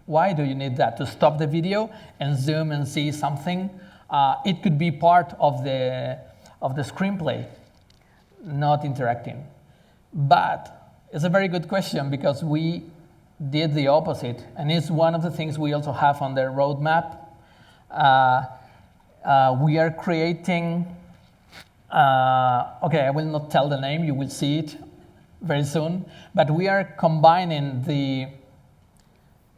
why do you need that? To stop the video and zoom and see something? It could be part of the screenplay, not interacting. But it's a very good question because we did the opposite, and it's one of the things we also have on the roadmap. We are creating, okay, I will not tell the name, you will see it very soon, but we are combining the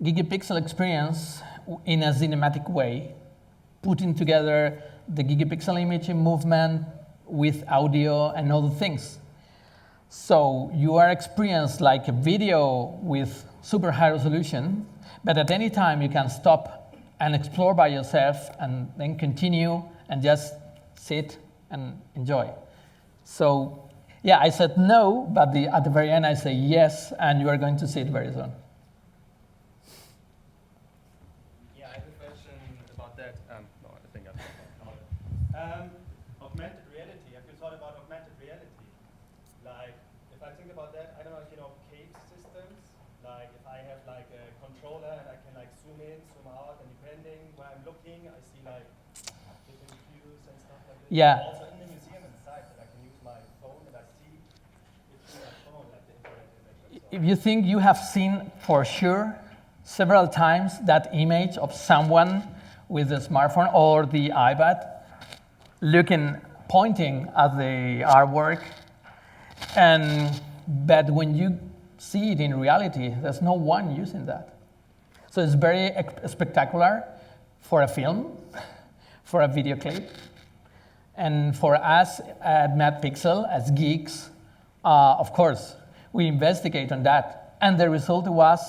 gigapixel experience in a cinematic way, putting together the gigapixel image in movement with audio and other things. So you are experienced like a video with super high resolution, but at any time you can stop and explore by yourself and then continue and just sit and enjoy. So yeah, I said no, but at the very end I say yes, and you are going to see it very soon. Yeah, I have a question about that. No, I think I've Augmented reality. Have you thought about augmented reality? Like, if I think about that, I don't know if you know cave systems, like if I have like a controller and I can like zoom in, zoom out, and depending where I'm looking, I see like different views and stuff like that. Yeah. Also in the museum inside, that I can use my phone and I see it through my phone, like the internet image. If you think you have seen for sure several times that image of someone with a smartphone or the iPad pointing at the artwork, but when you see it in reality, there's no one using that. So it's very spectacular for a film, for a video clip, and for us at MadPixel as geeks, of course, we investigate on that, and the result was,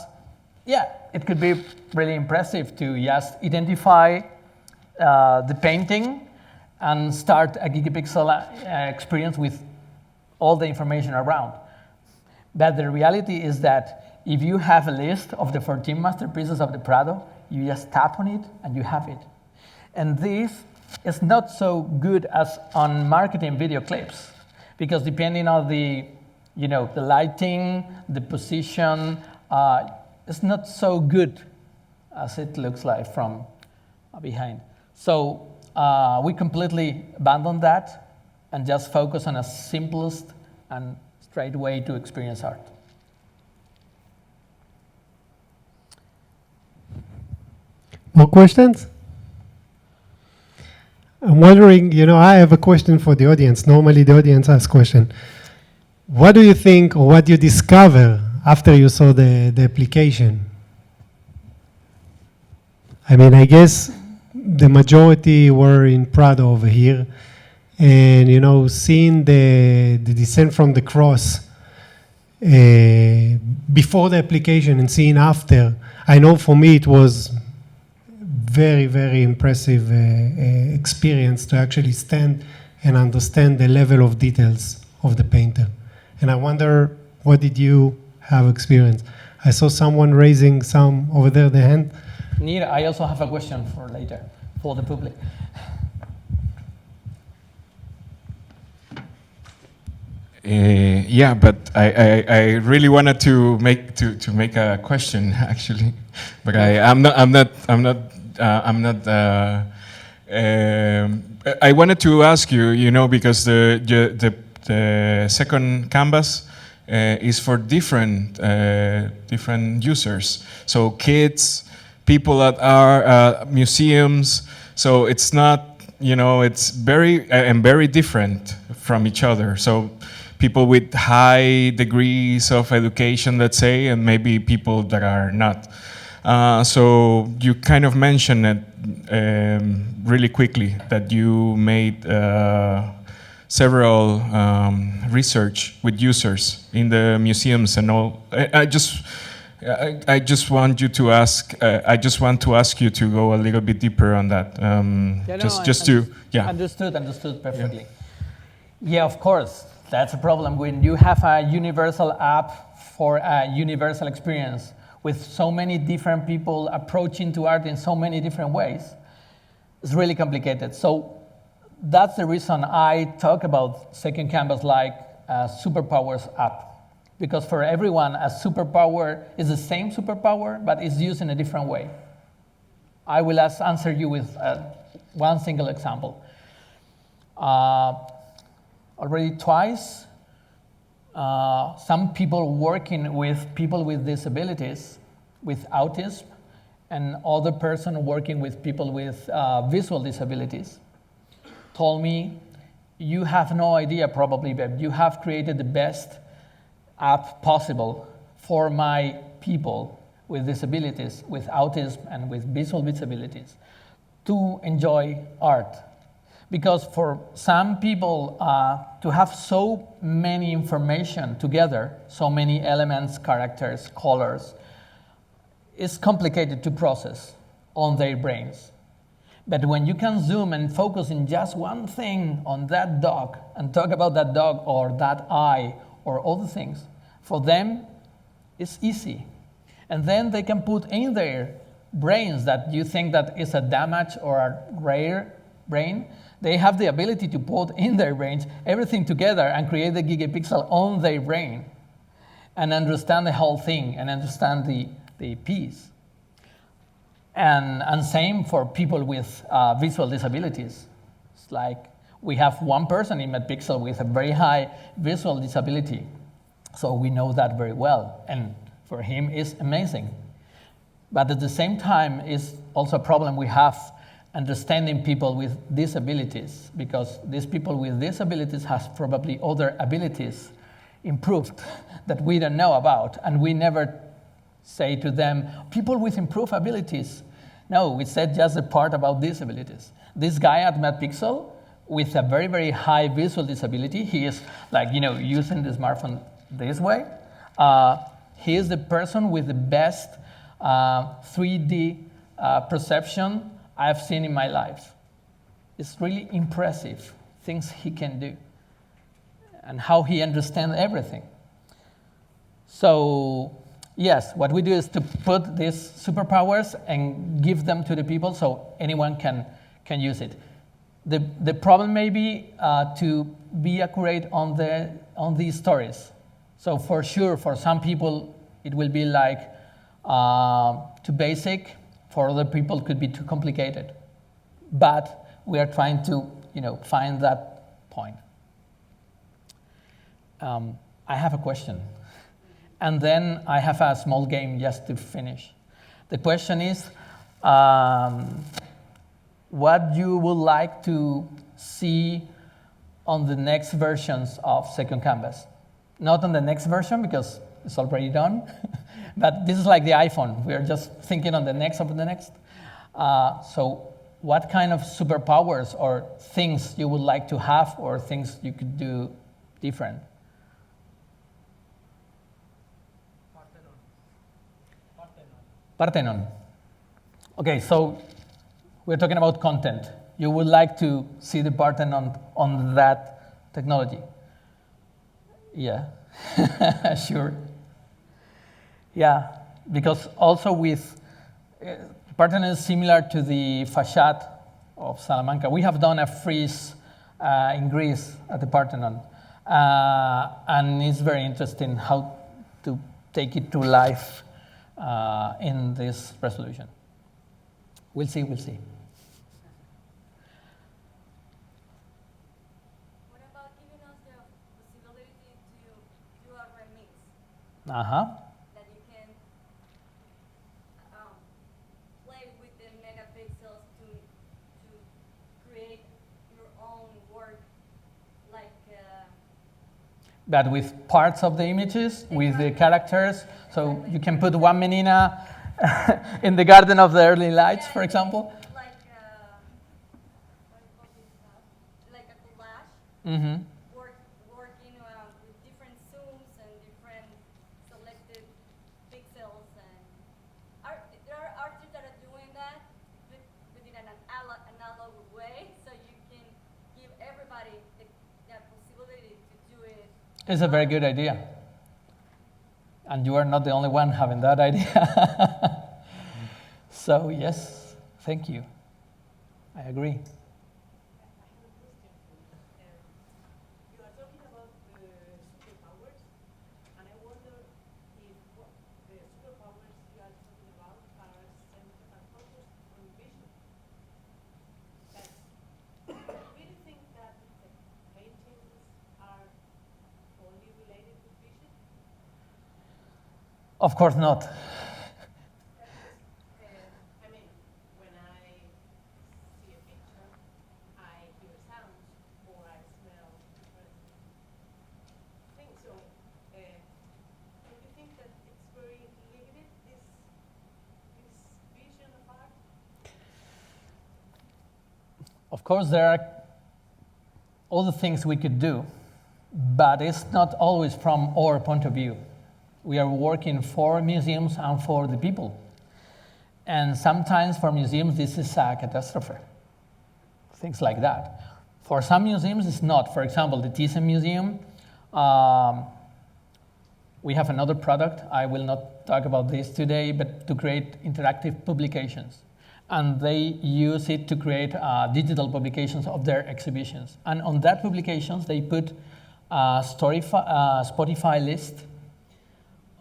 yeah, it could be really impressive to just identify the painting and start a gigapixel experience with all the information around. But the reality is that if you have a list of the 14 masterpieces of the Prado, you just tap on it and you have it. And this is not so good as on marketing video clips, because depending on the lighting, the position, it's not so good as it looks like from behind. So we completely abandoned that and just focus on a simplest and straight way to experience art. More questions? I'm wondering, I have a question for the audience. Normally the audience asks questions. What do you think, or what do you discover after you saw the application? I mean, I guess the majority were in Prado over here. And, seeing the descent from the cross before the application and seeing after, I know for me it was very, very impressive experience to actually stand and understand the level of details of the painter. And I wonder, what did you have experience? I saw someone raising some over there, the hand. Nir, I also have a question for later, for the public. Yeah, but I really wanted to make a question actually, but I wanted to ask you, because the second canvas is for different users. So kids, people that are museums. So it's not, it's very different from each other. So people with high degrees of education, let's say, and maybe people that are not. So you kind of mentioned it really quickly that you made several research with users in the museums and all. I just want to ask you to go a little bit deeper on that. Understood perfectly. Yeah, of course. That's a problem when you have a universal app for a universal experience with so many different people approaching to art in so many different ways. It's really complicated. So that's the reason I talk about Second Canvas like a superpowers app. Because for everyone, a superpower is the same superpower, but it's used in a different way. I will answer you with one single example. Already twice, some people working with people with disabilities, with autism, and other person working with people with visual disabilities, told me, you have no idea probably, but you have created the best app possible for my people with disabilities, with autism and with visual disabilities, to enjoy art. Because for some people, to have so many information together, so many elements, characters, colors, is complicated to process on their brains. But when you can zoom and focus in just one thing on that dog and talk about that dog or that eye or other things, for them, it's easy. And then they can put in their brains that you think that is a damaged or a rare brain. They have the ability to put in their brains everything together and create the gigapixel on their brain. and understand the whole thing and understand the piece. And same for people with visual disabilities. It's like we have one person in MedPixel with a very high visual disability. So we know that very well. And for him, it's amazing. But at the same time, it's also a problem we have understanding people with disabilities, because these people with disabilities have probably other abilities improved that we don't know about. And we never say to them, people with improved abilities. No, we said just the part about disabilities. This guy at MedPixel with a very, very high visual disability, he is like, using the smartphone this way. He is the person with the best 3D perception I've seen in my life. It's really impressive things he can do and how he understands everything. So yes, what we do is to put these superpowers and give them to the people so anyone can use it. The problem may be to be accurate on these stories. So for sure, for some people, it will be like too basic. For other people, it could be too complicated. But we are trying to, find that point. I have a question. And then I have a small game just to finish. The question is, what you would like to see on the next versions of Second Canvas? Not on the next version, because it's already done. But this is like the iPhone. We're just thinking on the next of the next. So what kind of superpowers or things you would like to have or things you could do different? Parthenon. Okay, so we're talking about content. You would like to see the Parthenon on that technology? Yeah, sure. Yeah, because also with Parthenon is similar to the facade of Salamanca. We have done a frieze in Greece at the Parthenon, and it's very interesting how to take it to life in this resolution. We'll see. What about giving us the possibility to do a remix? That you can play with the megapixels to create your own work, like. But with parts of the images, with the characters, so you can put one menina in the Garden of the Early Lights, for example. Like what do you call this stuff? Like a collage. Mm-hmm. Working with different zooms and different selected pixels, and there are artists that are doing that, but in an analog way, so you can give everybody the possibility to do it. It's a very good idea. And you are not the only one having that idea. So yes, thank you. I agree. You are talking about superpowers, and I wonder if what the superpowers you are talking about are focused on vision. Do you think that the paintings are only related to vision? Of course not. I mean, when I see a picture, I hear sounds or I smell different things. So, do you think that it's very limited, this vision of art? Of course, there are all the things we could do, but it's not always from our point of view. We are working for museums and for the people. And sometimes for museums, this is a catastrophe. Things like that. For some museums, it's not. For example, the Thyssen Museum, we have another product. I will not talk about this today, but to create interactive publications. And they use it to create digital publications of their exhibitions. And on that publications, they put a Spotify list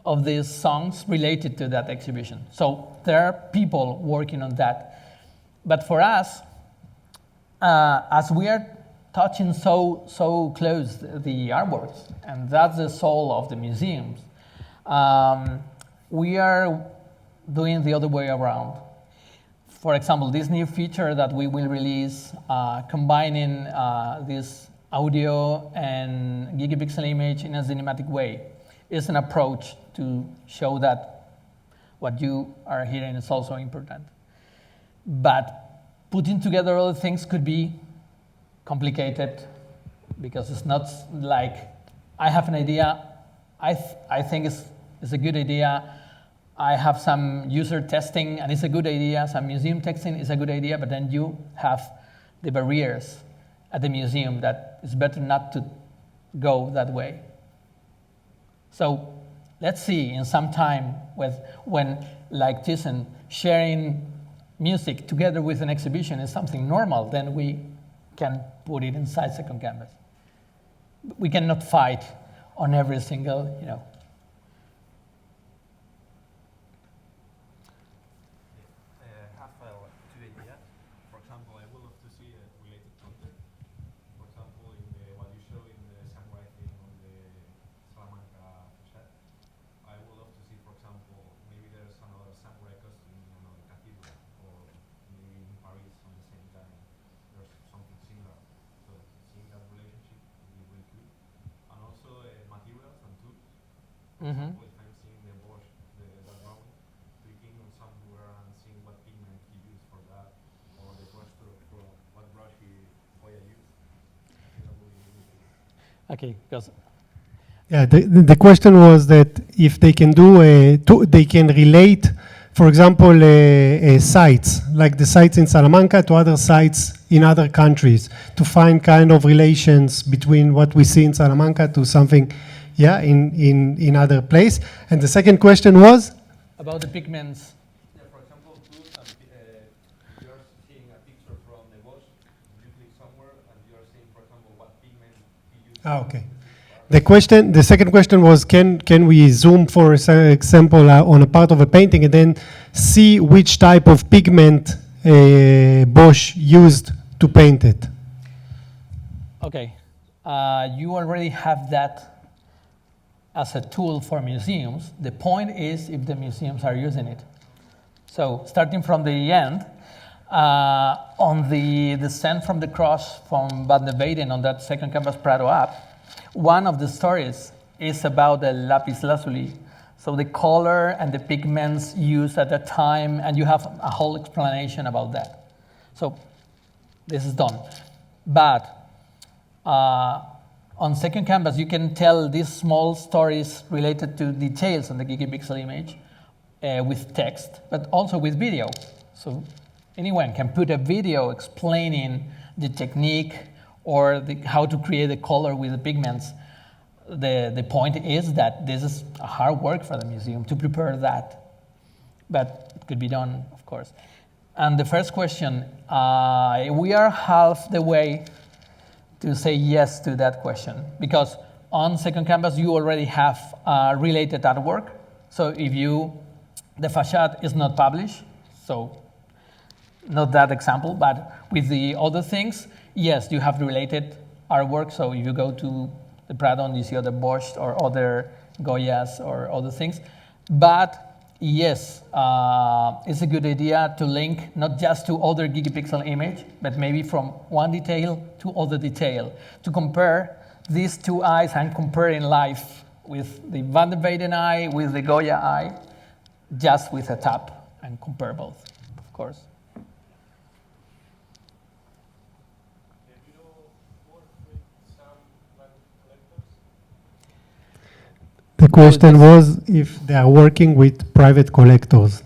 of these songs related to that exhibition. So there are people working on that. But for us, as we are touching so close the artworks, and that's the soul of the museums, we are doing the other way around. For example, this new feature that we will release, combining this audio and gigapixel image in a cinematic way, is an approach to show that what you are hearing is also important. But putting together all the things could be complicated, because it's not like I have an idea, I think it's a good idea, I have some user testing and it's a good idea, some museum testing is a good idea, but then you have the barriers at the museum that it's better not to go that way. So let's see in some time when like Thyssen, sharing music together with an exhibition is something normal, then we can put it inside Second Canvas. We cannot fight on every single, have two ideas. For example, I would love to see related content. For example, in what you show in the songwriting on the Salamanca facade, I would love to see, for example, maybe there's another songwriters in another cathedral, or maybe in Paris on the same time. There's something similar. So seeing that relationship would be really cool. And also materials and tools. For example, if I'm seeing the Bosch, the drawing, clicking on somewhere and seeing what pigment he used for that, or the brush stroke for what brush Goya used. I think that would be really cool. Okay, because Yeah, the question was that if they can do they can relate, for example, sites, like the sites in Salamanca to other sites in other countries, to find kind of relations between what we see in Salamanca to something, in other place. And the second question was? about the pigments. Yeah, for example, tools and you're seeing a picture from the Bosch, you click somewhere and you're seeing, for example, what pigment he used. Okay. The second question was, can we zoom, for example, on a part of a painting and then see which type of pigment Bosch used to paint it? Okay, you already have that as a tool for museums. The point is if the museums are using it. So starting from the end, on the descent from the cross from Van de Weyden on that Second Canvas Prado app, one of the stories is about the lapis lazuli. So the color and the pigments used at that time, and you have a whole explanation about that. So this is done. But on Second Canvas, you can tell these small stories related to details on the gigapixel image with text, but also with video. So anyone can put a video explaining the technique or how to create the color with the pigments. The point is that this is a hard work for the museum to prepare that, but it could be done, of course. And the first question, we are half the way to say yes to that question, because on Second Canvas you already have related artwork. So if the facade is not published, so not that example, but with the other things, yes, you have related artwork. So if you go to the Prado and you see other Bosch or other Goyas or other things. But yes, it's a good idea to link not just to other gigapixel image, but maybe from one detail to other detail, to compare these two eyes and compare in life with the Van de Weyden eye, with the Goya eye, just with a tap, and compare both, of course. The question was if they are working with private collectors.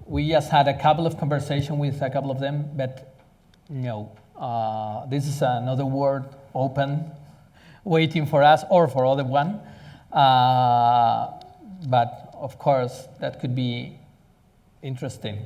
We just had a couple of conversations with a couple of them, but no. This is another world open, waiting for us or for other one. But of course, that could be interesting.